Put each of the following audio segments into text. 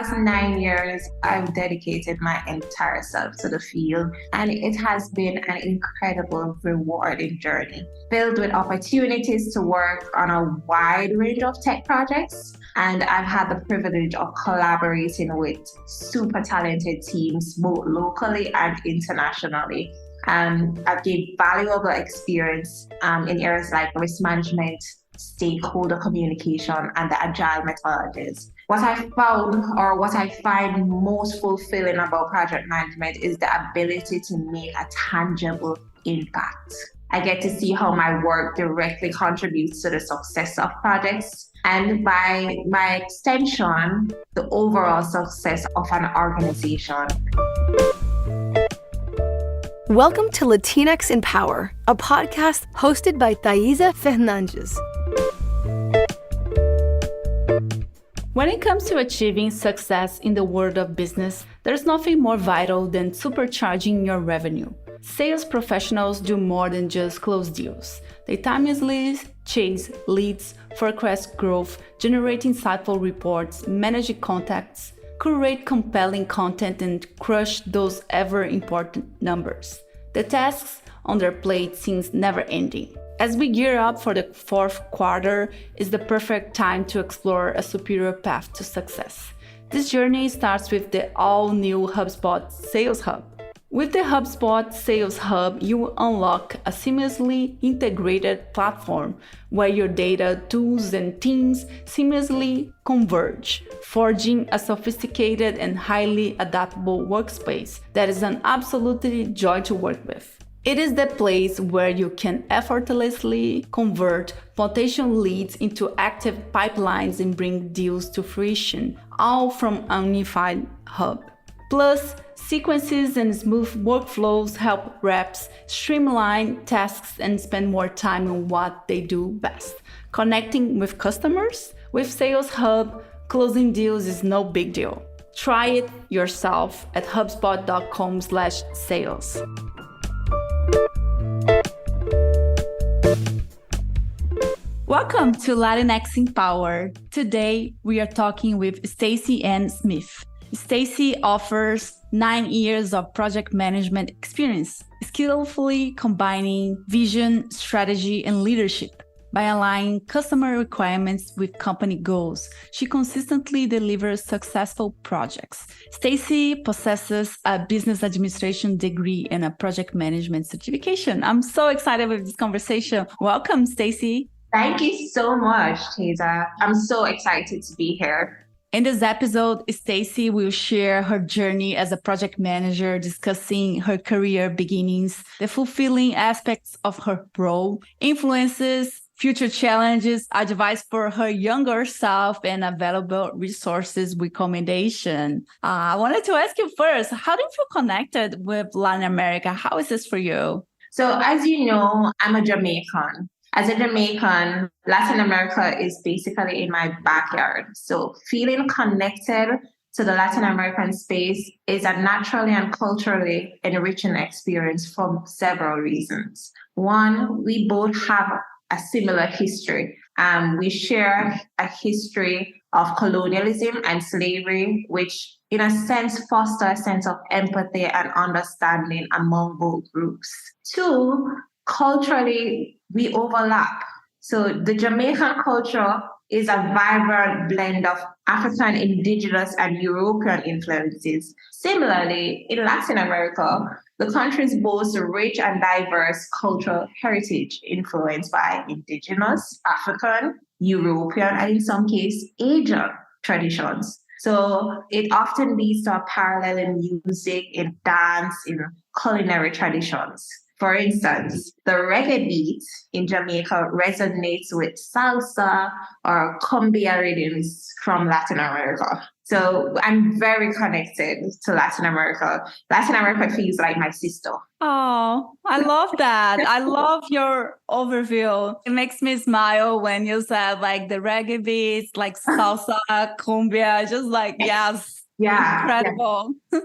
past 9 years, I've dedicated my entire self to the field, and it has been an incredible, rewarding journey filled with opportunities to work on a wide range of tech projects. And I've had the privilege of collaborating with super talented teams, both locally and internationally. I've gained valuable experience in areas like risk management, stakeholder communication, and the agile methodologies. What I find most fulfilling about project management is the ability to make a tangible impact. I get to see how my work directly contributes to the success of projects, and by my extension, the overall success of an organization. Welcome to Latinx in Power, a podcast hosted by Thaisa Fernandes. When it comes to achieving success in the world of business, there's nothing more vital than supercharging your revenue. Sales professionals do more than just close deals. They timelessly chase leads, forecast growth, generate insightful reports, manage contacts, curate compelling content, and crush those ever-important numbers. The tasks on their plate seems never-ending. As we gear up for the fourth quarter, is the perfect time to explore a superior path to success. This journey starts with the all-new HubSpot Sales Hub. With the HubSpot Sales Hub, you will unlock a seamlessly integrated platform where your data, tools, and teams seamlessly converge, forging a sophisticated and highly adaptable workspace that is an absolutely joy to work with. It is the place where you can effortlessly convert potential leads into active pipelines and bring deals to fruition, all from a unified hub. Plus, sequences and smooth workflows help reps streamline tasks and spend more time on what they do best. Connecting with customers? With Sales Hub, closing deals is no big deal. Try it yourself at hubspot.com/sales. Welcome to Latinx in Power. Today, we are talking with Stacey-Ann Smith. Stacey offers 9 years of project management experience, skillfully combining vision, strategy, and leadership. By aligning customer requirements with company goals, she consistently delivers successful projects. Stacey possesses a business administration degree and a project management certification. I'm so excited with this conversation. Welcome, Stacey. Thank you so much, Thaisa. I'm so excited to be here. In this episode, Stacey will share her journey as a project manager, discussing her career beginnings, the fulfilling aspects of her role, influences, future challenges, advice for her younger self, and available resources recommendation. I wanted to ask you first, how do you feel connected with Latin America? How is this for you? So as you know, I'm a Jamaican. As a Jamaican, Latin America is basically in my backyard. So feeling connected to the Latin American space is a naturally and culturally enriching experience for several reasons. One, we both have a similar history. We share a history of colonialism and slavery, which in a sense foster a sense of empathy and understanding among both groups. Two, culturally, we overlap. So the Jamaican culture is a vibrant blend of African, indigenous, and European influences. Similarly, in Latin America, the countries boast a rich and diverse cultural heritage influenced by indigenous, African, European, and in some cases, Asian traditions. So it often leads to a parallel in music, in dance, in culinary traditions. For instance, the reggae beat in Jamaica resonates with salsa or cumbia rhythms from Latin America. So I'm very connected to Latin America. Latin America feels like my sister. Oh, I love that. I love your overview. It makes me smile when you said like the reggae beats, like salsa, cumbia, just like, yes, Yeah, incredible. Yeah.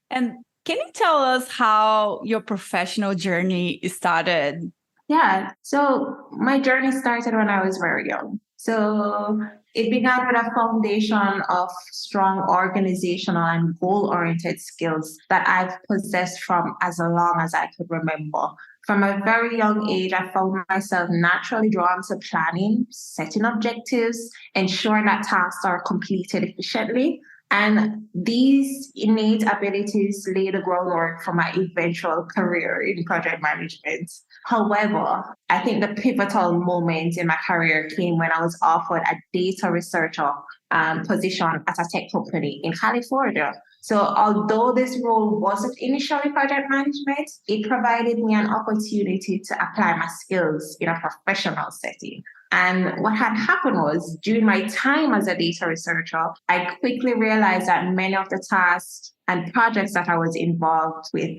And can you tell us how your professional journey started? Yeah, so my journey started when I was very young. So it began with a foundation of strong organizational and goal-oriented skills that I've possessed from as long as I could remember. From a very young age, I found myself naturally drawn to planning, setting objectives, ensuring that tasks are completed efficiently. And these innate abilities lay the groundwork for my eventual career in project management. However, I think the pivotal moment in my career came when I was offered a data researcher position at a tech company in California. So although this role wasn't initially project management, it provided me an opportunity to apply my skills in a professional setting. And what had happened was during my time as a data researcher, I quickly realized that many of the tasks and projects that I was involved with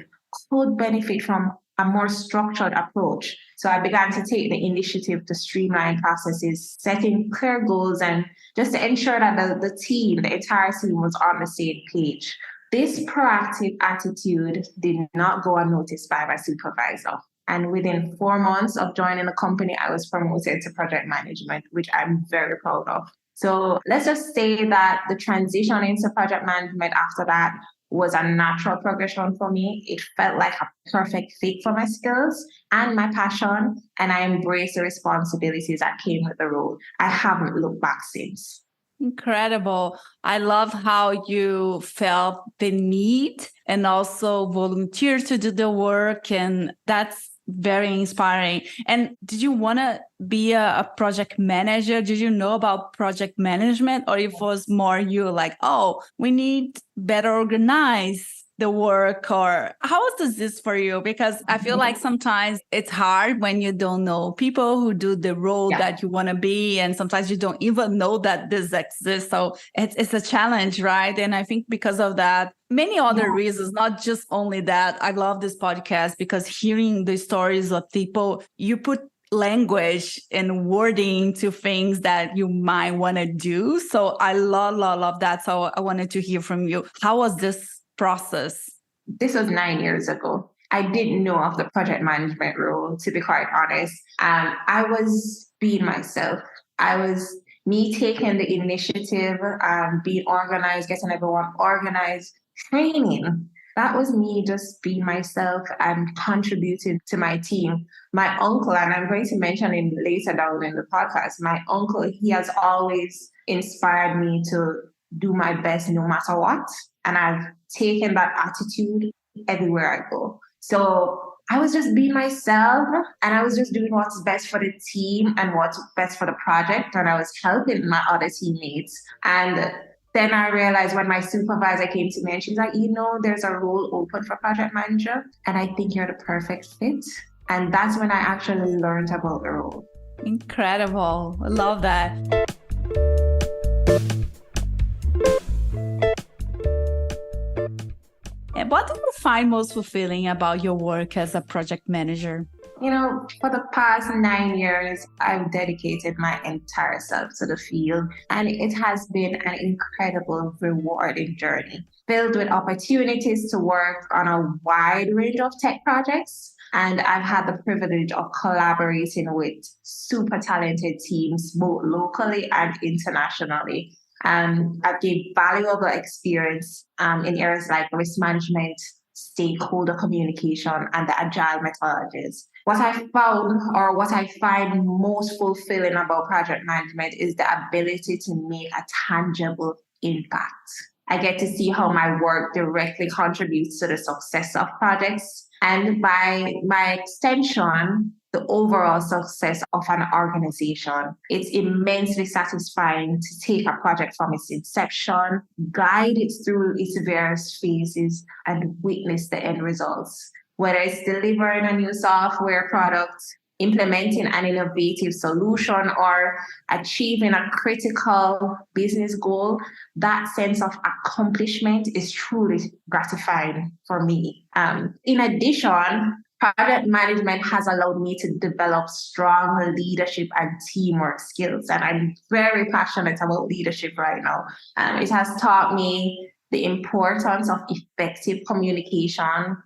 could benefit from a more structured approach. So I began to take the initiative to streamline processes, setting clear goals, and just to ensure that the entire team was on the same page. This proactive attitude did not go unnoticed by my supervisor. And within 4 months of joining the company, I was promoted to project management, which I'm very proud of. So let's just say that the transition into project management after that was a natural progression for me. It felt like a perfect fit for my skills and my passion, and I embraced the responsibilities that came with the role. I haven't looked back since. Incredible. I love how you felt the need and also volunteered to do the work. And that's very inspiring. And did you want to be a project manager? Did you know about project management? Or if it was more you like, oh, we need better organize the work? Or how was this for you? Because I feel like sometimes it's hard when you don't know people who do the role that you want to be. And sometimes you don't even know that this exists. So it's a challenge, right? And I think because of that, many other reasons, not just only that. I love this podcast because hearing the stories of people, you put language and wording to things that you might want to do. So I love that. So I wanted to hear from you. How was this process? This was 9 years ago. I didn't know of the project management role, to be quite honest. I was being myself. I was me taking the initiative, being organized, getting everyone organized, training. That was me just being myself and contributing to my team. My uncle, and I'm going to mention him later down in the podcast, my uncle, he has always inspired me to do my best no matter what. And I've taken that attitude everywhere I go. So I was just being myself and I was just doing what's best for the team and what's best for the project. And I was helping my other teammates. And then I realized when my supervisor came to me and she's like, there's a role open for project manager and I think you're the perfect fit. And that's when I actually learned about the role. Incredible. I love that. And what do you find most fulfilling about your work as a project manager? For the past 9 years, I've dedicated my entire self to the field, and it has been an incredible, rewarding journey, filled with opportunities to work on a wide range of tech projects. And I've had the privilege of collaborating with super talented teams, both locally and internationally. I've gained valuable experience in areas like risk management, stakeholder communication, and the agile methodologies. What I found or what I find most fulfilling about project management is the ability to make a tangible impact. I get to see how my work directly contributes to the success of projects and by my extension, the overall success of an organization. It's immensely satisfying to take a project from its inception, guide it through its various phases, and witness the end results. Whether it's delivering a new software product, implementing an innovative solution, or achieving a critical business goal, that sense of accomplishment is truly gratifying for me. In addition, project management has allowed me to develop strong leadership and teamwork skills, and I'm very passionate about leadership right now. It has taught me the importance of effective communication,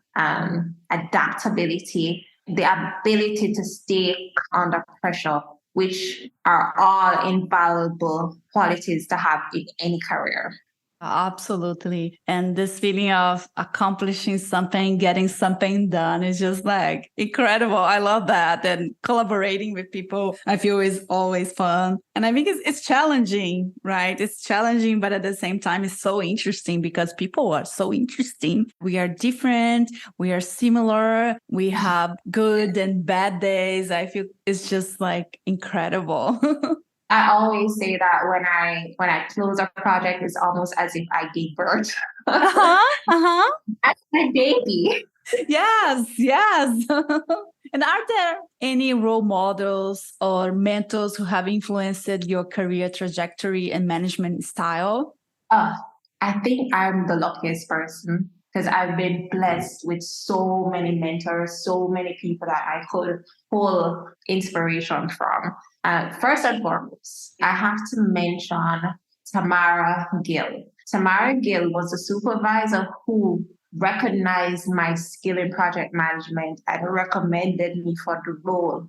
adaptability, the ability to stay under pressure which are all invaluable qualities to have in any career. Absolutely. And this feeling of accomplishing something, getting something done is just like incredible. I love that. And collaborating with people, I feel is always fun. And I think it's challenging, right? It's challenging, but at the same time, it's so interesting because people are so interesting. We are different. We are similar. We have good and bad days. I feel it's just like incredible. I always say that when I close a project, it's almost as if I gave birth. That's my baby. Yes, yes. And are there any role models or mentors who have influenced your career trajectory and management style? I think I'm the luckiest person because I've been blessed with so many mentors, so many people that I could pull inspiration from. First and foremost, I have to mention Tamara Gill. Tamara Gill was a supervisor who recognized my skill in project management and recommended me for the role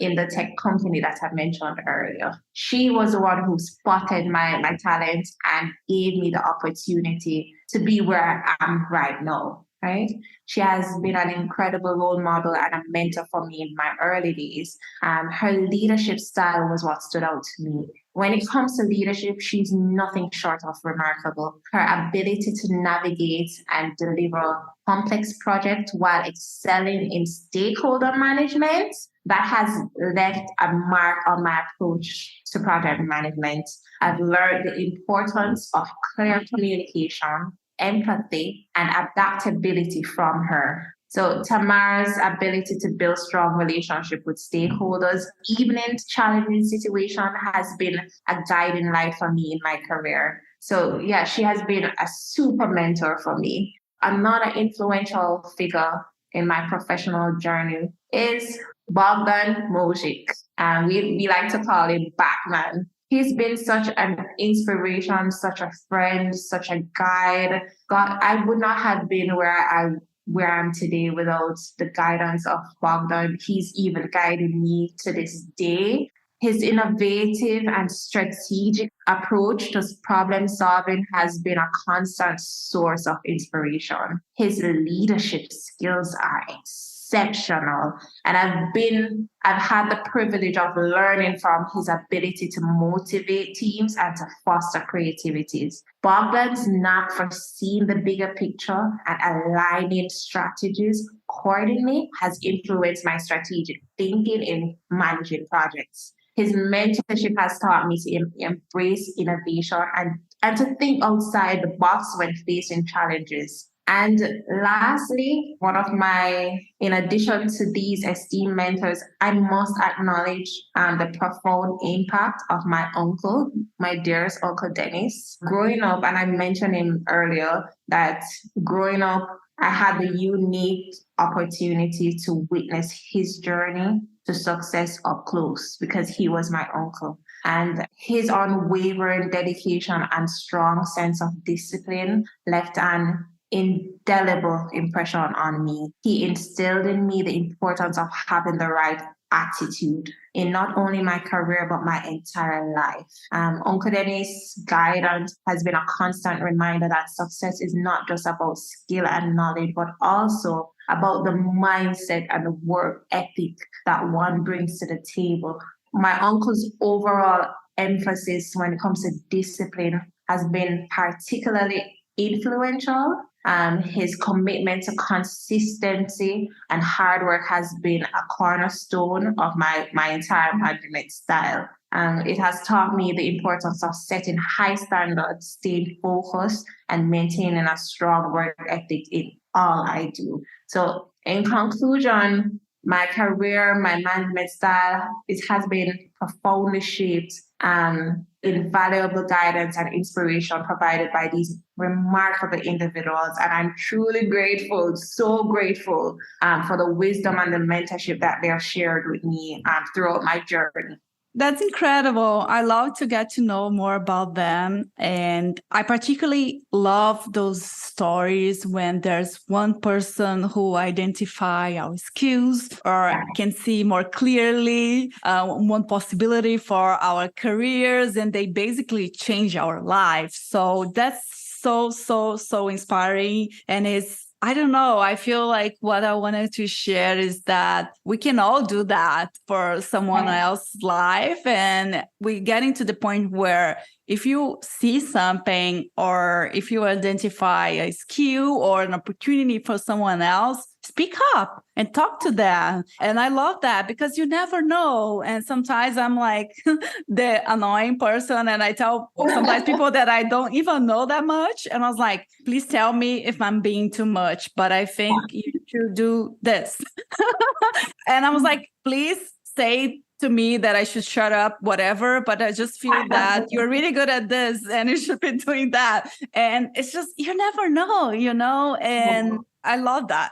in the tech company that I mentioned earlier. She was the one who spotted my talents and gave me the opportunity to be where I am right now. Right? She has been an incredible role model and a mentor for me in my early days. Her leadership style was what stood out to me. When it comes to leadership, she's nothing short of remarkable. Her ability to navigate and deliver complex projects while excelling in stakeholder management, that has left a mark on my approach to project management. I've learned the importance of clear communication, empathy, and adaptability from her. So Tamara's ability to build strong relationship with stakeholders, even in challenging situations, has been a guiding light for me in my career. So yeah, she has been a super mentor for me. Another influential figure in my professional journey is Bogdan Mojic. And we like to call him Batman. He's been such an inspiration, such a friend, such a guide. God, I would not have been where I am today without the guidance of Bogdan. He's even guiding me to this day. His innovative and strategic approach to problem solving has been a constant source of inspiration. His leadership skills are exceptional, and I've had the privilege of learning from his ability to motivate teams and to foster creativities. Bogdan's knack for seeing the bigger picture and aligning strategies accordingly has influenced my strategic thinking in managing projects. His mentorship has taught me to embrace innovation and to think outside the box when facing challenges. And lastly, in addition to these esteemed mentors, I must acknowledge the profound impact of my uncle, my dearest Uncle Dennis. Growing up, and I mentioned him earlier, that growing up, I had the unique opportunity to witness his journey to success up close because he was my uncle. And his unwavering dedication and strong sense of discipline left an indelible impression on me. He instilled in me the importance of having the right attitude in not only my career, but my entire life. Uncle Dennis' guidance has been a constant reminder that success is not just about skill and knowledge, but also about the mindset and the work ethic that one brings to the table. My uncle's overall emphasis when it comes to discipline has been particularly influential. His commitment to consistency and hard work has been a cornerstone of my entire management style. It has taught me the importance of setting high standards, staying focused, and maintaining a strong work ethic in all I do. So in conclusion, my career, my management style, it has been profoundly shaped invaluable guidance and inspiration provided by these remarkable individuals. And I'm truly grateful, so grateful for the wisdom and the mentorship that they have shared with me throughout my journey. That's incredible. I love to get to know more about them. And I particularly love those stories when there's one person who identify our skills or can see more clearly one possibility for our careers, and they basically change our lives. So that's so inspiring. And I don't know. I feel like what I wanted to share is that we can all do that for someone else's life. And we're getting to the point where if you see something or if you identify a skill or an opportunity for someone else, speak up and talk to them. And I love that because you never know. And sometimes I'm like the annoying person and I tell sometimes people that I don't even know that much. And I was like, please tell me if I'm being too much, but I think you should do this. And I was like, please say to me that I should shut up, whatever, but I just feel that you're really good at this and you should be doing that. And it's just, you never know, and I love that.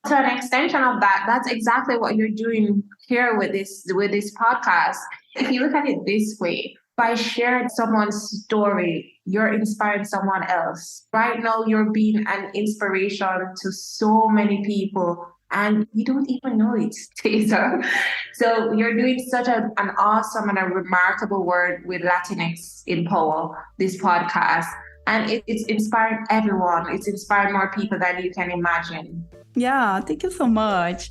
So an extension of that, that's exactly what you're doing here with this podcast. If you look at it this way, by sharing someone's story, you're inspiring someone else. Right now, you're being an inspiration to so many people, and you don't even know it, Taser. So you're doing such an awesome and a remarkable work with Latinx in Power, this podcast. And it's inspiring everyone. It's inspiring more people than you can imagine. Yeah, thank you so much.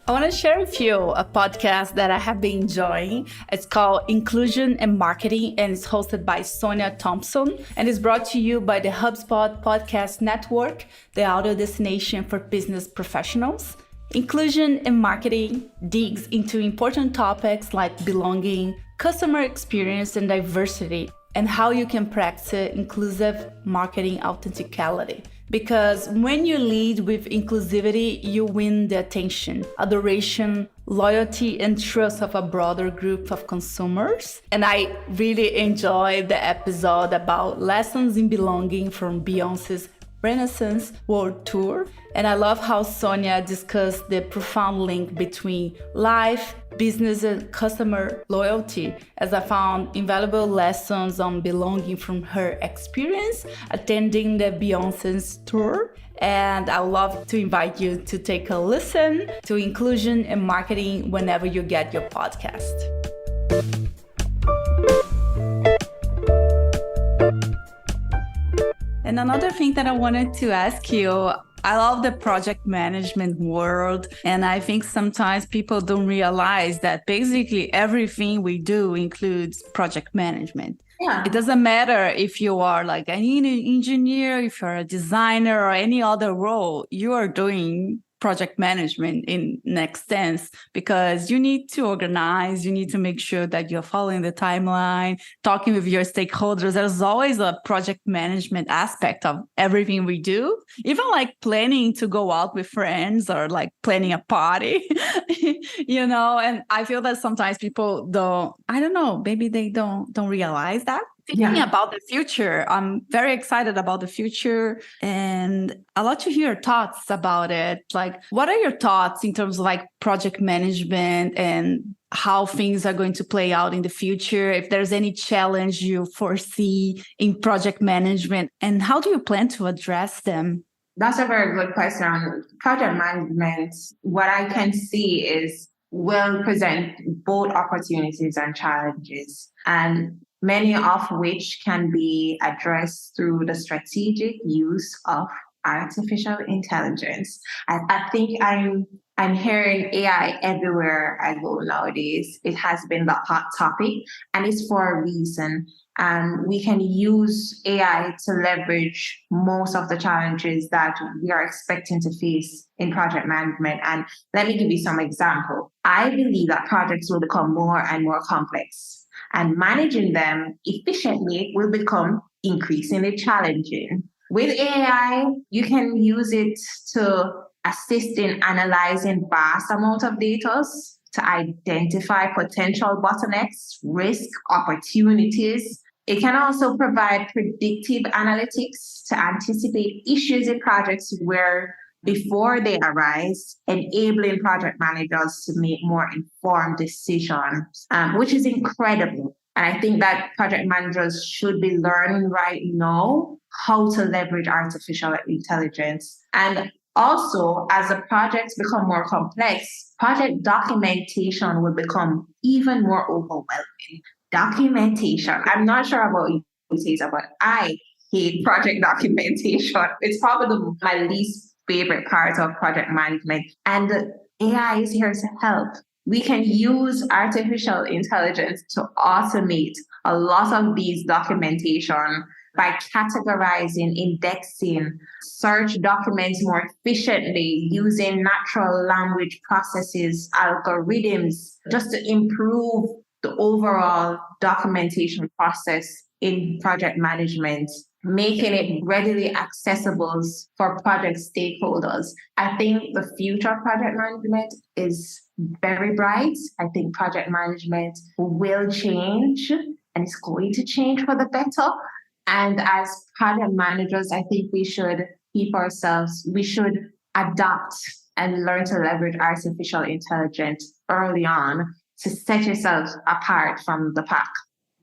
I want to share with you a podcast that I have been enjoying. It's called Inclusion and Marketing, and it's hosted by Sonia Thompson, and it's brought to you by the HubSpot Podcast Network, the audio destination for business professionals. Inclusion and Marketing digs into important topics like belonging, customer experience, and diversity, and how you can practice inclusive marketing authenticality. Because when you lead with inclusivity, you win the attention, adoration, loyalty, and trust of a broader group of consumers. And I really enjoyed the episode about lessons in belonging from Beyoncé's Renaissance World Tour. And I love how Sonia discussed the profound link between life, business, and customer loyalty, as I found invaluable lessons on belonging from her experience attending the Beyoncé's tour. And I would love to invite you to take a listen to Inclusion and Marketing whenever you get your podcast. And another thing that I wanted to ask you, I love the project management world. And I think sometimes people don't realize that basically everything we do includes project management. Yeah. It doesn't matter if you are like an engineer, if you're a designer or any other role, you are doing project management in next sense, because you need to organize, you need to make sure that you're following the timeline, talking with your stakeholders. There's always a project management aspect of everything we do, even like planning to go out with friends or like planning a party, and I feel that sometimes people maybe they don't realize that. Thinking about the future, I'm very excited about the future, and I'd love to hear your thoughts about it. Like, what are your thoughts in terms of like project management and how things are going to play out in the future? If there's any challenge you foresee in project management, and how do you plan to address them? That's a very good question. Project management, what I can see is will present both opportunities and challenges, and many of which can be addressed through the strategic use of artificial intelligence. I think I'm hearing AI everywhere I go nowadays. It has been the hot topic, and it's for a reason. And we can use AI to leverage most of the challenges that we are expecting to face in project management. And let me give you some example. I believe that projects will become more and more complex, and managing them efficiently will become increasingly challenging. With AI, you can use it to assist in analyzing vast amounts of data to identify potential bottlenecks, risk, opportunities. It can also provide predictive analytics to anticipate issues in projects where before they arise, enabling project managers to make more informed decisions, which is incredible. And I think that project managers should be learning right now how to leverage artificial intelligence. And also, as the projects become more complex, project documentation will become even more overwhelming. Documentation. I'm not sure about you, Cesar, but I hate project documentation. It's probably my least favorite part of project management. And AI is here to help. We can use artificial intelligence to automate a lot of these documentation by categorizing, indexing, search documents more efficiently using natural language processes, algorithms, just to improve the overall documentation process in project management, making it readily accessible for project stakeholders. I think the future of project management is very bright. I think project management will change and it's going to change for the better. And as project managers, I think we should we should adapt and learn to leverage artificial intelligence early on to set yourself apart from the pack.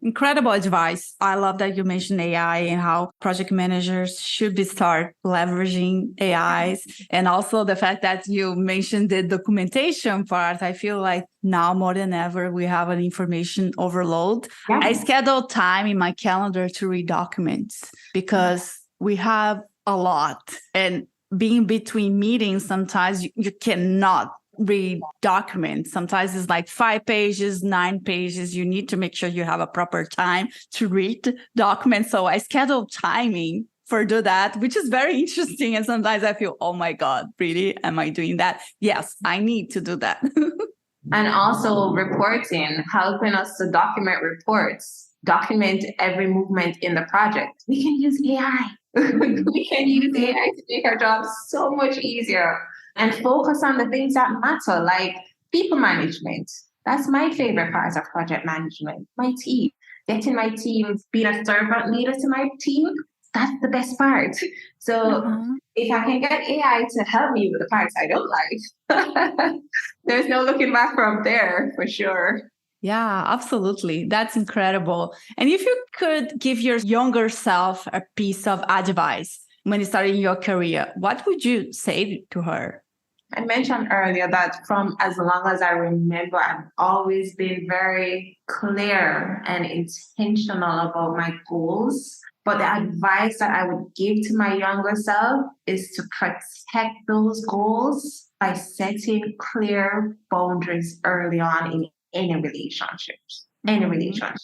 Incredible advice. I love that you mentioned AI and how project managers should start leveraging AIs. And also the fact that you mentioned the documentation part. I feel like now more than ever, we have an information overload. Yeah. I schedule time in my calendar to read documents because we have a lot. And being between meetings, sometimes you cannot read documents. Sometimes it's like 5 pages, 9 pages. You need to make sure you have a proper time to read documents. So I schedule timing for do that, which is very interesting. And sometimes I feel, oh my God, really? Am I doing that? Yes, I need to do that. And also reporting, helping us to document reports, document every movement in the project. We can use AI. We can use AI to make our jobs so much easier. And focus on the things that matter, like people management. That's my favorite part of project management. My team, getting my team, being a servant leader to my team, that's the best part. So if I can get AI to help me with the parts I don't like, there's no looking back from there for sure. Yeah, absolutely. That's incredible. And if you could give your younger self a piece of advice when you started your career, what would you say to her? I mentioned earlier that from as long as I remember, I've always been very clear and intentional about my goals. But the advice that I would give to my younger self is to protect those goals by setting clear boundaries early on in any relationships. Any relationship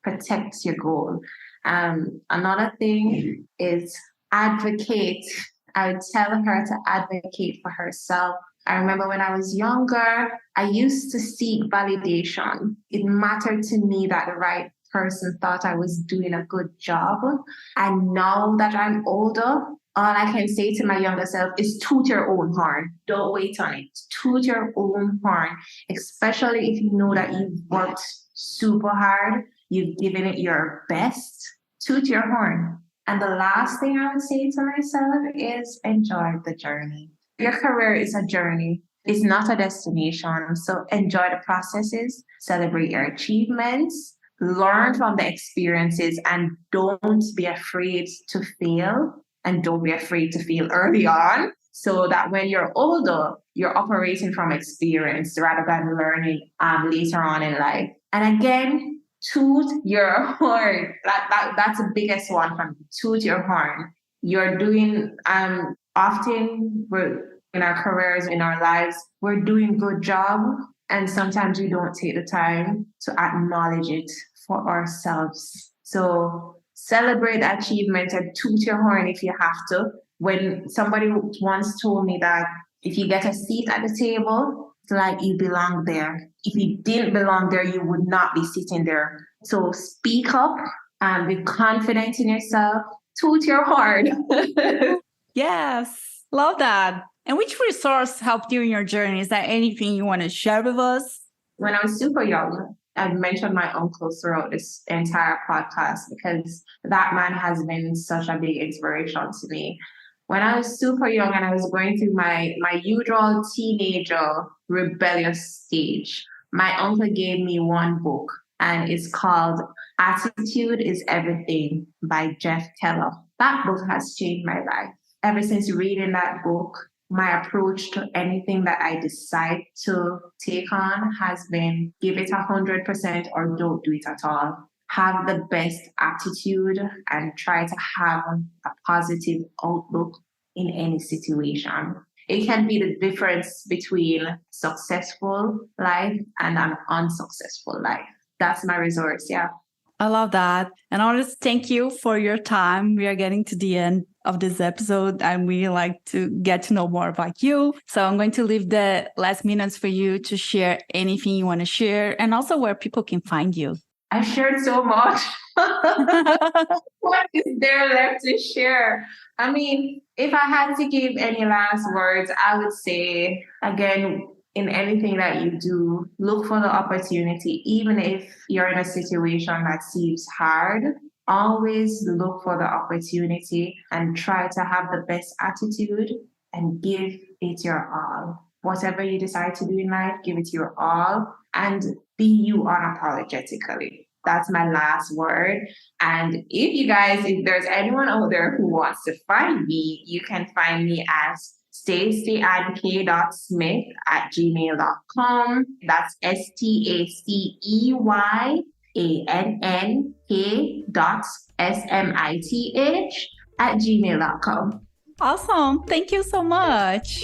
protects your goal. Another thing is advocate. I would tell her to advocate for herself. I remember when I was younger, I used to seek validation. It mattered to me that the right person thought I was doing a good job. And now that I'm older, all I can say to my younger self is toot your own horn. Don't wait on it. Toot your own horn, especially if you know that you've worked super hard, you've given it your best. Toot your horn. And the last thing I would say to myself is enjoy the journey. Your career is a journey. It's not a destination. So enjoy the processes, celebrate your achievements, learn from the experiences, and don't be afraid to fail. And don't be afraid to fail early on so that when you're older, you're operating from experience rather than learning later on in life. And again, toot your horn. That's the biggest one from me. Toot your horn. You're doing often we're in our careers, in our lives, we're doing good job. And sometimes we don't take the time to acknowledge it for ourselves. So celebrate achievement and toot your horn if you have to. When somebody once told me that if you get a seat at the table, it's like you belong there. If you didn't belong there, you would not be sitting there. So speak up and be confident in yourself. Toot your horn. Yes, love that. And which resource helped you in your journey? Is there anything you want to share with us? When I was super young, I've mentioned my uncle throughout this entire podcast because that man has been such a big inspiration to me. When I was super young and I was going through my usual teenager rebellious stage, my uncle gave me one book, and it's called Attitude is Everything by Jeff Teller. That book has changed my life. Ever since reading that book, my approach to anything that I decide to take on has been give it 100% or don't do it at all. Have the best attitude and try to have a positive outlook in any situation. It can be the difference between successful life and an unsuccessful life. That's my resource, yeah. I love that. And I want to thank you for your time. We are getting to the end of this episode and we like to get to know more about you. So I'm going to leave the last minutes for you to share anything you want to share and also where people can find you. I shared so much. What is there left to share? I mean, if I had to give any last words, I would say, again, in anything that you do, look for the opportunity. Even if you're in a situation that seems hard, always look for the opportunity and try to have the best attitude and give it your all. Whatever you decide to do in life, give it your all and be you unapologetically. That's my last word. And if there's anyone out there who wants to find me, you can find me as Stacey-Ann Smith@gmail.com. That's STACEYANK.SMITH@gmail.com. Awesome. Thank you so much.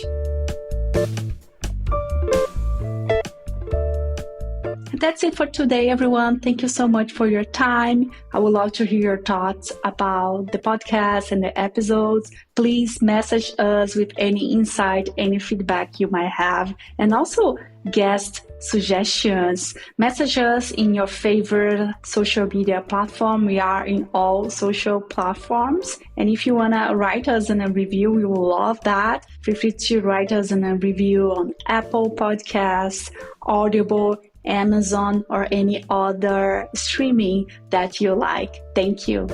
That's it for today, everyone. Thank you so much for your time. I would love to hear your thoughts about the podcast and the episodes. Please message us with any insight, any feedback you might have, and also guest suggestions. Message us in your favorite social media platform. We are in all social platforms. And if you want to write us in a review, we will love that. Feel free to write us in a review on Apple Podcasts, Audible, Amazon, or any other streaming that you like. Thank you.